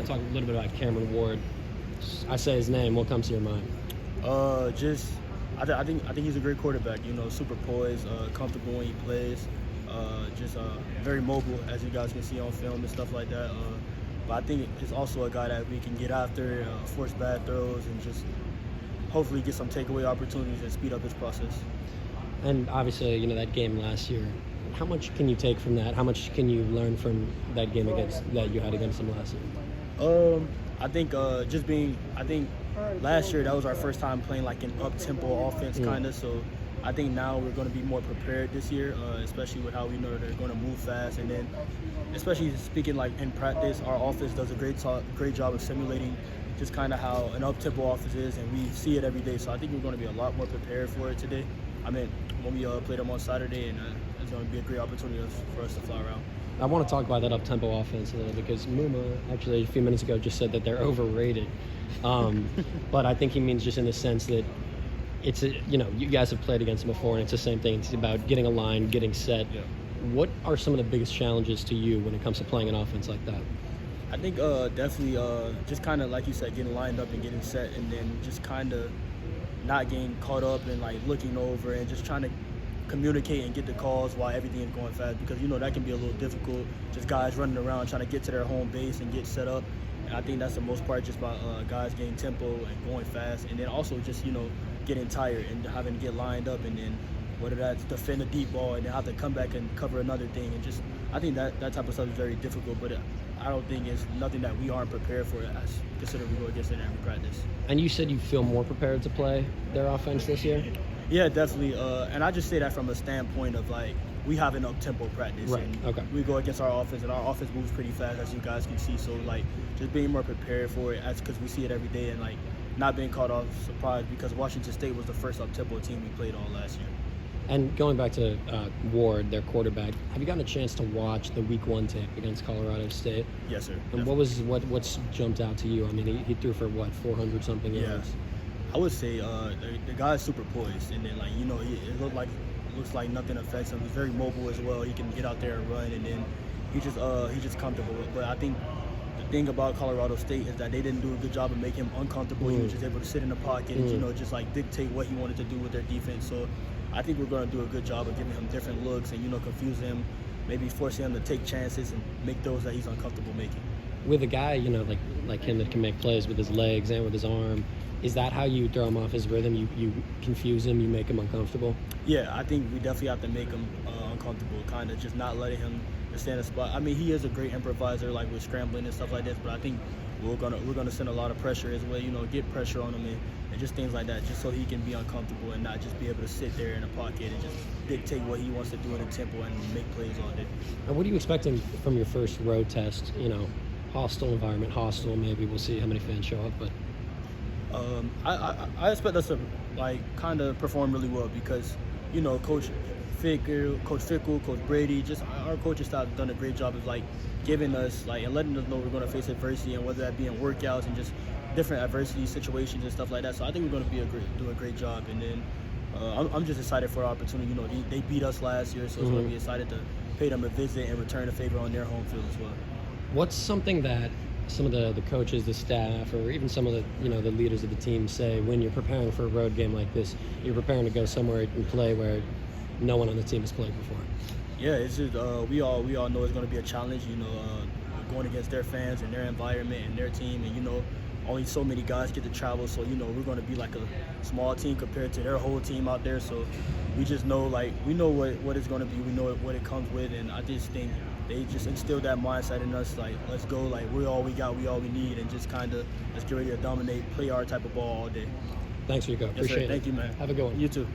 Talk a little bit about Cameron Ward. I say his name. What comes to your mind? I think he's a great quarterback. You know, super poised, comfortable when he plays. Very mobile, as you guys can see on film and stuff like that. But I think it's also a guy that we can get after, force bad throws, and just hopefully get some takeaway opportunities and speed up his process. And obviously, you know, that game last year. How much can you take from that? How much can you learn from that game that you had against him last year? I think last year that was our first time playing like an up-tempo offense kind of. So I think now we're going to be more prepared this year, especially with how we know they're going to move fast. And then, especially speaking like in practice, our offense does a great job of simulating just kind of how an up-tempo offense is, and we see it every day. So I think we're going to be a lot more prepared for it today. I mean, when we play them on Saturday, and it's going to be a great opportunity for us to fly around. I want to talk about that up-tempo offense a little because Muma actually a few minutes ago just said that they're overrated. But I think he means just in the sense that it's you guys have played against them before, and it's the same thing. It's about getting aligned, getting set. Yeah. What are some of the biggest challenges to you when it comes to playing an offense like that? I think definitely just kind of like you said, getting lined up and getting set, and then just kind of not getting caught up and like looking over and just trying to communicate and get the calls while everything is going fast, because that can be a little difficult, just guys running around trying to get to their home base and get set up. And I think that's the most part, just about guys getting tempo and going fast, and then also just getting tired and having to get lined up, and then whether that's defend a deep ball and then have to come back and cover another thing, and just I think that type of stuff is very difficult, but I don't think it's nothing that we aren't prepared for, as considering we go against it in every practice. And you said you feel more prepared to play their offense this year? Yeah, definitely. And I just say that from a standpoint of like we have an up-tempo practice. Right. And okay. We go against our offense, and our offense moves pretty fast, as you guys can see. So like just being more prepared for it, because we see it every day, and like not being caught off surprise, because Washington State was the first up-tempo team we played on last year. And going back to Ward, their quarterback, have you gotten a chance to watch the Week 1 tape against Colorado State? Yes, sir. And what's jumped out to you? I mean, he threw for 400 something yards. I would say the guy's super poised, and then it looks like nothing affects him. He's very mobile as well. He can get out there and run, and then he's just comfortable. But I think the thing about Colorado State is that they didn't do a good job of making him uncomfortable. He was just able to sit in the pocket and just like dictate what he wanted to do with their defense. So I think we're going to do a good job of giving him different looks and confuse him, maybe forcing him to take chances and make those that he's uncomfortable making. With a guy like him that can make plays with his legs and with his arm, is that how you throw him off his rhythm? You confuse him, you make him uncomfortable? Yeah, I think we definitely have to make him uncomfortable, kind of just not letting him stay in a spot. I mean, he is a great improviser, like with scrambling and stuff like this, but I think we're gonna send a lot of pressure as well, get pressure on him and just things like that, just so he can be uncomfortable and not just be able to sit there in a pocket and just dictate what he wants to do in a tempo and make plays all day. And what are you expecting from your first road test? Hostile environment, maybe we'll see how many fans show up, but I expect us to kind of perform really well, because Coach Fickle, Coach Brady, just our coaching staff have done a great job of giving us and letting us know we're going to face adversity, and whether that be in workouts and just different adversity situations and stuff like that. So I think we're going to do a great job, and then I'm just excited for our opportunity. They beat us last year, so it's going to be excited to pay them a visit and return a favor on their home field as well. What's something that some of the coaches, the staff, or even some of the the leaders of the team say when you're preparing for a road game like this? You're preparing to go somewhere and play where no one on the team has played before. Yeah, it's just we all know it's going to be a challenge. Going against their fans and their environment and their team, and only so many guys get to travel. So we're going to be like a small team compared to their whole team out there. So we just know we know what it's going to be. We know what it comes with, and I just think they just instilled that mindset in us. Let's go. We're all we got. We all we need, and just kind of let's get ready to dominate, play our type of ball all day. Thanks, Rico. Appreciate it. Thank you, man. Have a good one. You too.